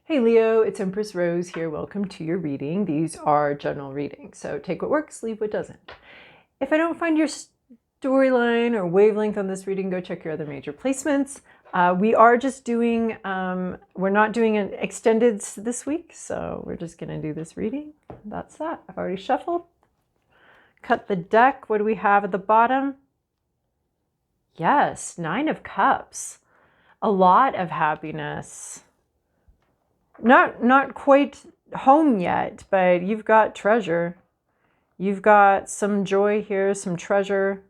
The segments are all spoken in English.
Hey Leo, it's Empress Rose here. Welcome to your reading. These are general readings, so take what works, leave what doesn't. If I don't find your storyline or wavelength on this reading, go check your other major placements. We are just doing, we're not doing an extended this week, so we're just going to do this reading. That's that. I've already shuffled. Cut the deck. What do we have at the bottom? Yes, 9 of Cups. A lot of happiness. Not quite home yet, but you've got treasure. You've got some joy here, some treasure.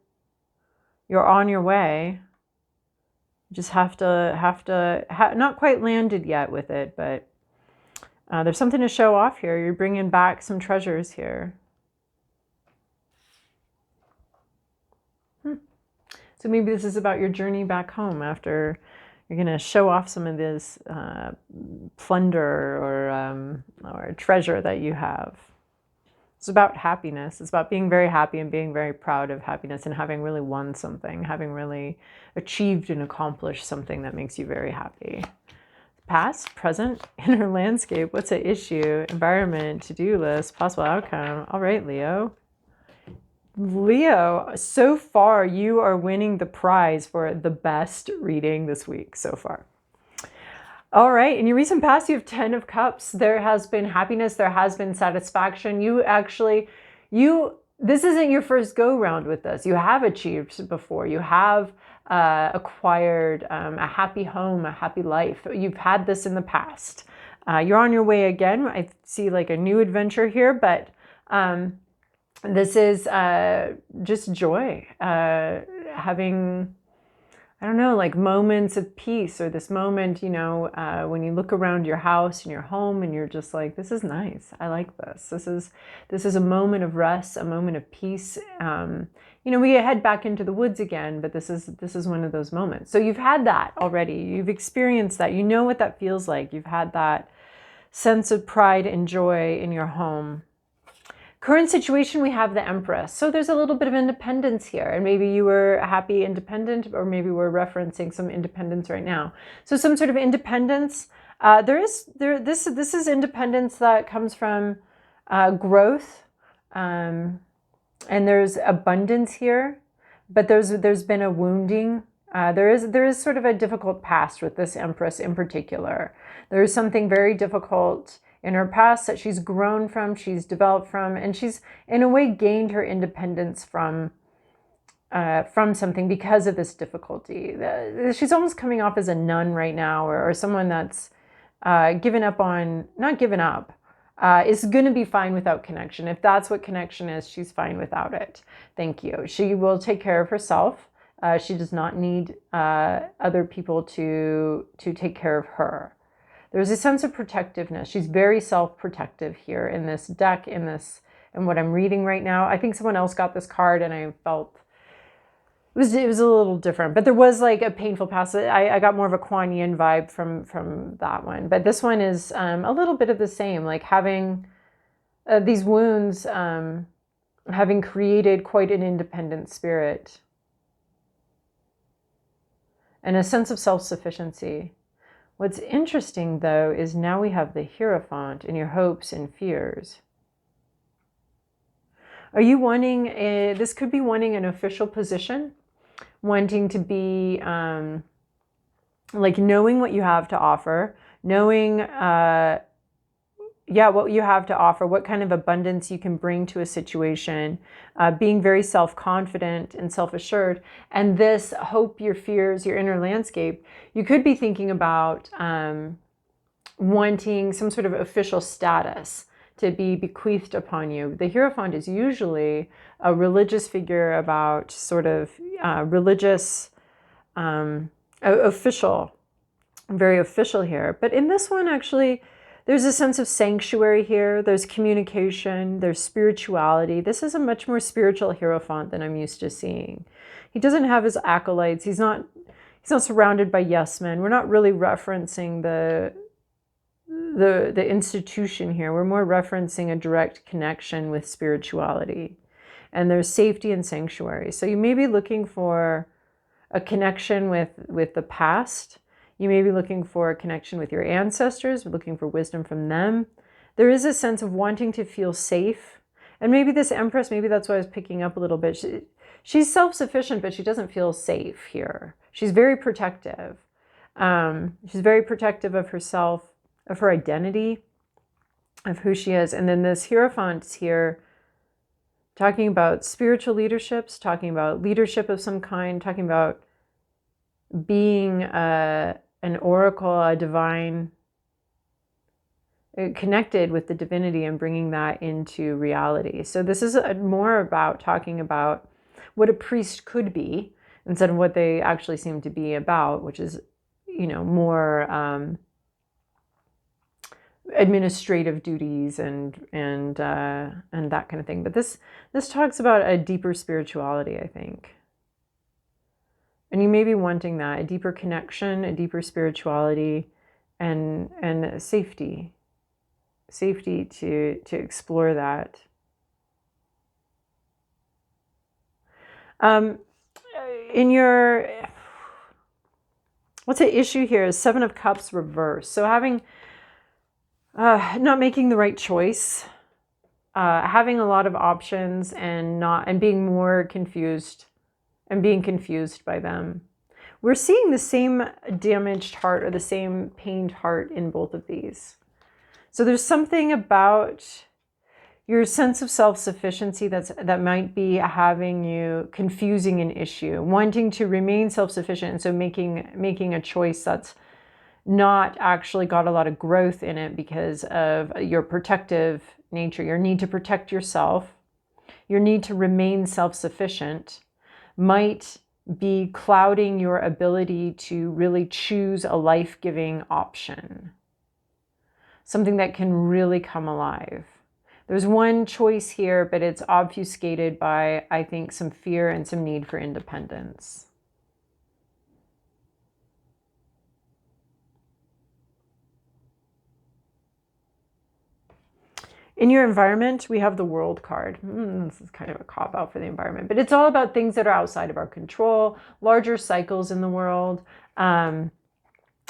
You're on your way. You just have to not quite landed yet with it, but there's something to show off here. You're bringing back some treasures here. So maybe this is about your journey back home after you're going to show off some of this plunder or treasure that you have. It's about happiness. It's about being very happy and being very proud of happiness and having really won something, having really achieved and accomplished something that makes you very happy. Past, present, inner landscape. What's at issue? Environment, to-do list, possible outcome. All right, Leo. Leo, so far you are winning the prize for the best reading this week so far. All right, in your recent past, you have 10 of Cups. There has been happiness. There has been satisfaction. This isn't your first go round with this. You have achieved before. You have acquired a happy home, a happy life. You've had this in the past. You're on your way again. I see like a new adventure here, but this is just joy, having, I don't know, like moments of peace, or this moment, you know, when you look around your house and your home and you're just like, this is nice. I like this. This is a moment of rest, a moment of peace. You know, we head back into the woods again, but this is one of those moments. So you've had that already. You've experienced that. You know what that feels like. You've had that sense of pride and joy in your home. Current situation, we have the Empress. So there's a little bit of independence here, and maybe you were happy independent, or maybe we're referencing some independence right now. So some sort of independence. This is independence that comes from growth, and there's abundance here, but there's been a wounding. There is sort of a difficult past with this Empress in particular. There is something very difficult in her past that she's grown from, she's developed from, and she's in a way gained her independence from something because of this difficulty. She's almost coming off as a nun right now, or someone that's given up on, not given up, is going to be fine without connection. If that's what connection is, she's fine without it. Thank you. She will take care of herself. She does not need other people to take care of her. There's a sense of protectiveness. She's very self-protective here in this deck, in what I'm reading right now. I think someone else got this card and I felt it was a little different, but there was like a painful past. I got more of a Kuan Yin vibe from that one, but this one is a little bit of the same, like having these wounds, having created quite an independent spirit and a sense of self-sufficiency. What's interesting, though, is now we have the Hierophant in your hopes and fears. Are you wanting, this could be wanting an official position, wanting to be, like knowing what you have to offer, knowing, what you have to offer, what kind of abundance you can bring to a situation, being very self-confident and self-assured. And this hope, your fears, your inner landscape, you could be thinking about wanting some sort of official status to be bequeathed upon you. The Hierophant is usually a religious figure, about sort of religious, official, very official here. But in this one, actually, there's a sense of sanctuary here. There's communication. There's spirituality. This is a much more spiritual Hierophant than I'm used to seeing. He doesn't have his acolytes. He's not surrounded by Yasmin. We're not really referencing the institution here. We're more referencing a direct connection with spirituality. And there's safety and sanctuary. So you may be looking for a connection with the past. You may be looking for a connection with your ancestors, looking for wisdom from them. There is a sense of wanting to feel safe. And maybe this Empress, maybe that's why I was picking up a little bit. She's self-sufficient, but she doesn't feel safe here. She's very protective. She's very protective of herself, of her identity, of who she is. And then this Hierophant's here talking about spiritual leaderships, talking about leadership of some kind, talking about being an oracle, a divine, connected with the divinity and bringing that into reality. So this is more about talking about what a priest could be instead of what they actually seem to be about, which is, more administrative duties and that kind of thing. But this talks about a deeper spirituality, I think. And you may be wanting that, a deeper connection, a deeper spirituality, and safety to explore that. In your, what's the issue here is Seven of Cups reverse. So having, not making the right choice, having a lot of options and being more confused and being confused by them. We're seeing the same damaged heart or the same pained heart in both of these. So there's something about your sense of self-sufficiency that might be having you confusing an issue, wanting to remain self-sufficient, and so making a choice that's not actually got a lot of growth in it because of your protective nature, your need to protect yourself, your need to remain self-sufficient might be clouding your ability to really choose a life-giving option, something that can really come alive. There's one choice here, but it's obfuscated by, I think, some fear and some need for independence. In your environment, we have the World card. This is kind of a cop-out for the environment, but it's all about things that are outside of our control, larger cycles in the world.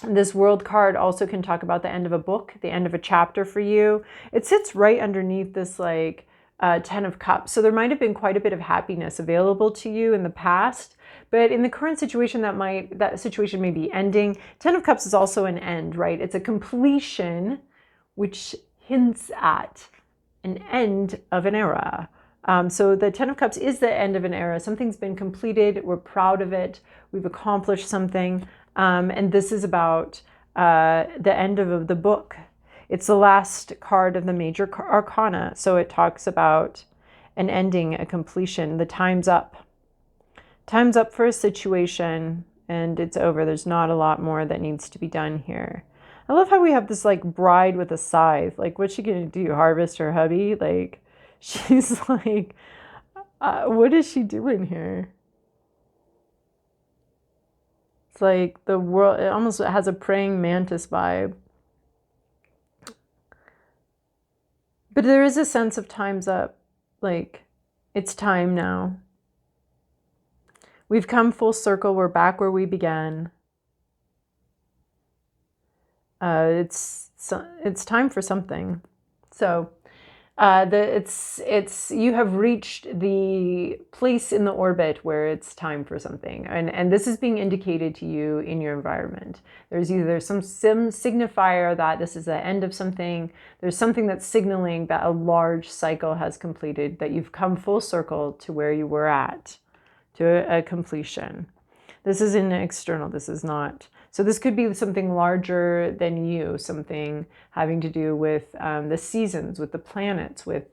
This World card also can talk about the end of a book, the end of a chapter for you. It sits right underneath this Ten of Cups. So there might have been quite a bit of happiness available to you in the past, but in the current situation, that situation may be ending. Ten of Cups is also an end, right? It's a completion, which hints at an end of an era. So the Ten of Cups is the end of an era. Something's been completed. We're proud of it. We've accomplished something. And this is about the end of the book. It's the last card of the major arcana. So it talks about an ending, a completion. The time's up. Time's up for a situation and it's over. There's not a lot more that needs to be done here. I love how we have this bride with a scythe. What's she gonna do? Harvest her hubby? She's what is she doing here? It's the world, it almost has a praying mantis vibe. But there is a sense of time's up. It's time now. We've come full circle. We're back where we began. It's time for something. So you have reached the place in the orbit where it's time for something, and this is being indicated to you in your environment. There's either some signifier that this is the end of something. There's something that's signaling that a large cycle has completed, that you've come full circle to where you were at, to a completion. This is in external. This is not. So this could be something larger than you, something having to do with the seasons, with the planets, with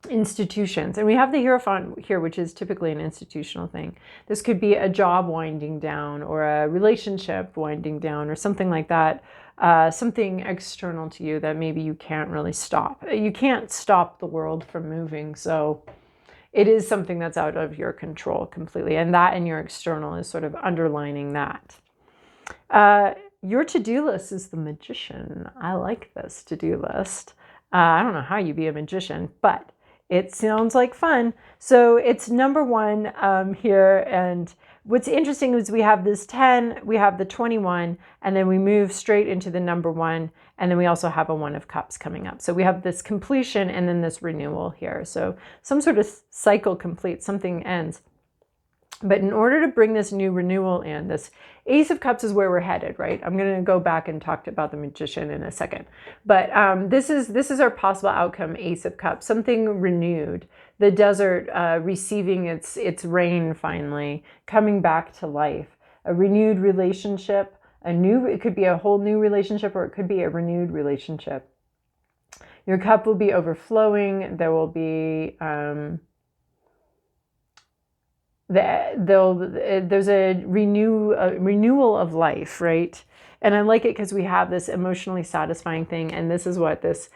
institutions. And we have the Hierophant here, which is typically an institutional thing. This could be a job winding down or a relationship winding down or something like that. Something external to you that maybe you can't really stop. You can't stop the world from moving. So it is something that's out of your control completely. And that in your external is sort of underlining that. Your to-do list is the Magician. I like this to-do list. I don't know how you be a magician, but it sounds like fun. So it's number one here. And what's interesting is we have this 10, we have the 21, and then we move straight into the number 1, and then we also have a 1 of cups coming up. So we have this completion and then this renewal here. So some sort of cycle completes, something ends. But in order to bring this new renewal in, this Ace of Cups is where we're headed, right? I'm going to go back and talk about the Magician in a second. But this is our possible outcome, Ace of Cups, something renewed. The desert receiving its rain finally, coming back to life. A renewed relationship, it could be a whole new relationship, or it could be a renewed relationship. Your cup will be overflowing. There will be... there's a renewal of life, right? And I like it because we have this emotionally satisfying thing, and this is what this,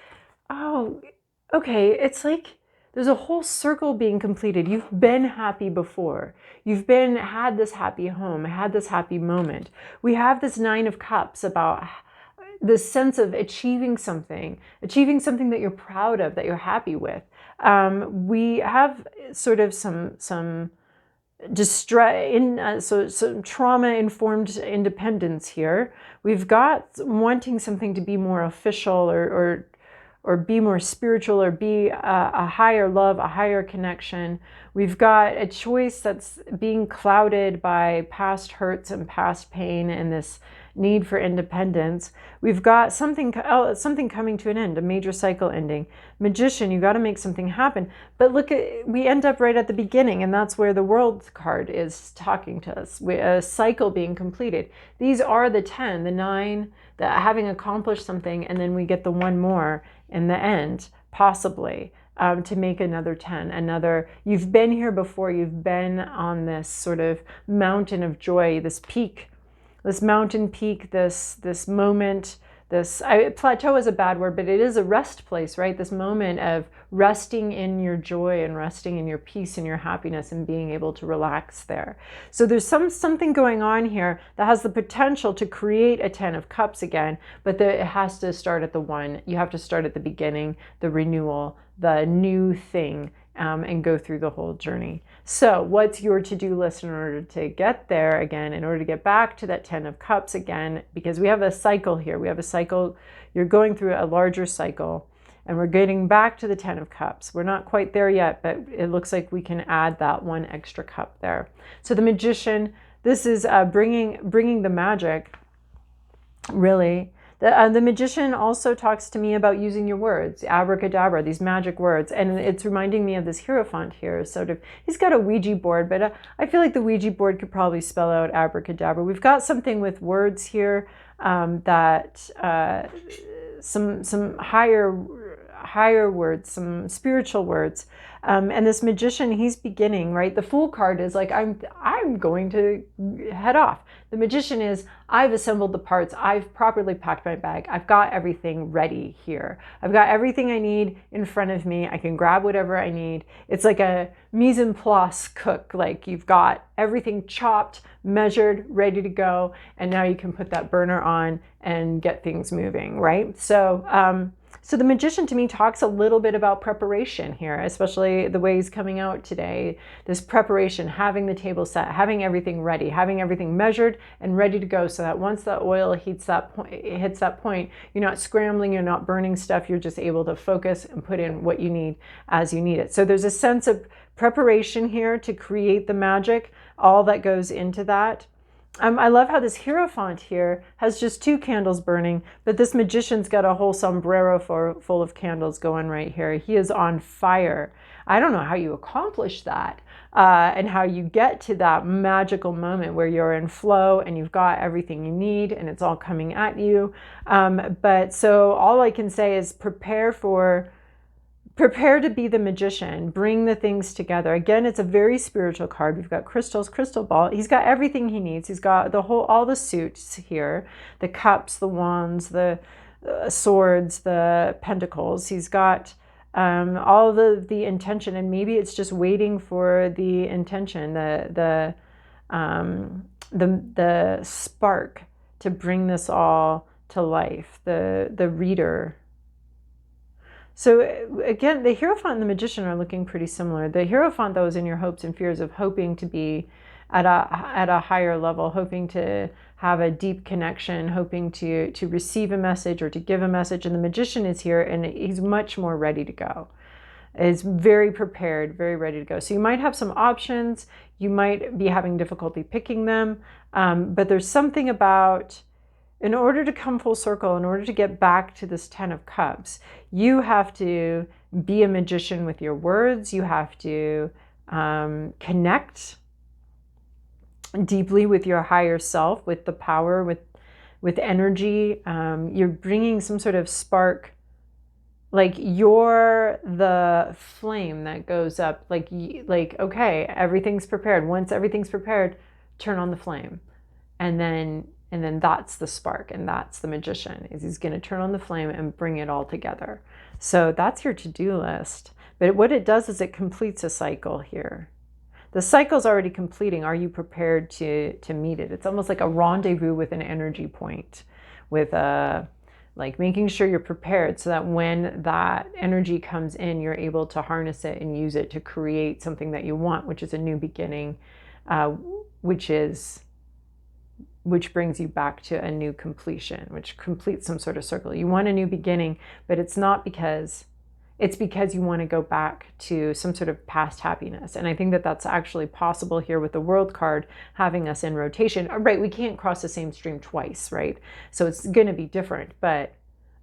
it's like there's a whole circle being completed. You've been happy before. You've had this happy home, had this happy moment. We have this 9 of Cups about this sense of achieving something that you're proud of, that you're happy with. We have sort of some some trauma-informed independence here. We've got wanting something to be more official or be more spiritual, or be a higher love, a higher connection. We've got a choice that's being clouded by past hurts and past pain and this need for independence. We've got something coming to an end, a major cycle ending. Magician, you got to make something happen. But look, we end up right at the beginning, and that's where the World card is talking to us. A cycle being completed. These are the 10, the 9, that having accomplished something, and then we get the 1 more in the end, possibly. To make another 10, you've been here before, you've been on this sort of mountain of joy, this peak, this mountain peak, this moment, plateau is a bad word, but it is a rest place, right? This moment of resting in your joy and resting in your peace and your happiness and being able to relax there. So there's something going on here that has the potential to create a 10 of Cups again, but it has to start at the 1. You have to start at the beginning, the renewal, the new thing, and go through the whole journey. So what's your to-do list in order to get there again, in order to get back to that 10 of Cups again? Because we have a cycle here. We have a cycle. You're going through a larger cycle, and we're getting back to the 10 of Cups. We're not quite there yet, but it looks like we can add that 1 extra cup there. So the Magician, this is bringing the magic, really. The Magician also talks to me about using your words, abracadabra, these magic words. And it's reminding me of this Hierophant here. Sort of, he's got a Ouija board, but I feel like the Ouija board could probably spell out abracadabra. We've got something with words here that some higher words, some spiritual words. And this Magician, he's beginning, right? The Fool card is like, I'm going to head off. The Magician is, I've assembled the parts. I've properly packed my bag. I've got everything ready here. I've got everything I need in front of me. I can grab whatever I need. It's like a mise en place cook. Like you've got everything chopped, measured, ready to go. And now you can put that burner on and get things moving, right? So the Magician to me talks a little bit about preparation here, especially the way he's coming out today. This preparation, having the table set, having everything ready, having everything measured and ready to go, so that once the oil hits that point, you're not scrambling, you're not burning stuff, you're just able to focus and put in what you need as you need it. So there's a sense of preparation here to create the magic, all that goes into that. I love how this Hierophant here has just 2 candles burning, but this Magician's got a whole sombrero full of candles going right here. He is on fire. I don't know how you accomplish that and how you get to that magical moment where you're in flow and you've got everything you need and it's all coming at you. But so all I can say is prepare to be the Magician, bring the things together. Again, it's a very spiritual card. We've got crystals, crystal ball. He's got everything he needs. He's got all the suits here, the cups, the wands, the swords, the pentacles. He's got all the intention, and maybe it's just waiting for the intention, the spark to bring this all to life, the reader. So again, the Hierophant and the Magician are looking pretty similar. The Hierophant, though, is in your hopes and fears of hoping to be at a higher level, hoping to have a deep connection, hoping to receive a message or to give a message. And the magician is here, and he's much more ready to go. Is very prepared, very ready to go. So you might have some options. You might be having difficulty picking them, but there's something about, in order to come full circle, in order to get back to this 10 of Cups, you have to be a magician with your words. You have to connect deeply with your higher self, with the power, with energy. You're bringing some sort of spark. Like you're the flame that goes up, like, okay, everything's prepared. Once everything's prepared, turn on the flame. And then that's the spark, and that's the magician, is he's going to turn on the flame and bring it all together. So that's your to-do list. But what it does is it completes a cycle here. The cycle's already completing. Are you prepared to meet it? It's almost like a rendezvous with an energy point, with a, like making sure you're prepared so that when that energy comes in, you're able to harness it and use it to create something that you want, which is a new beginning, which brings you back to a new completion, which completes some sort of circle. You want a new beginning, but it's not because, it's because you want to go back to some sort of past happiness. And I think that that's actually possible here with the World card having us in rotation. Right, we can't cross the same stream twice, right? So it's going to be different, but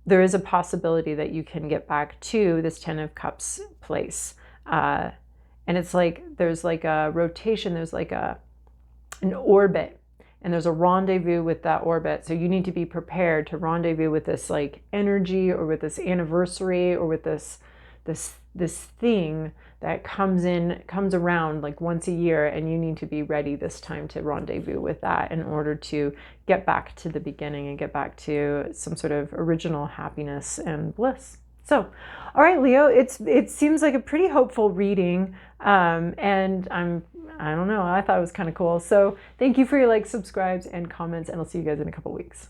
there is a possibility that you can get back to this 10 of Cups place. And it's like, there's like a rotation, there's like an orbit, and there's a rendezvous with that orbit. So you need to be prepared to rendezvous with this like energy, or with this anniversary, or with this thing that comes around like once a year, and you need to be ready this time to rendezvous with that in order to get back to the beginning and get back to some sort of original happiness and bliss. So, all right, Leo, it seems like a pretty hopeful reading, and I don't know, I thought it was kind of cool. So thank you for your likes, subscribes, and comments, and I'll see you guys in a couple weeks.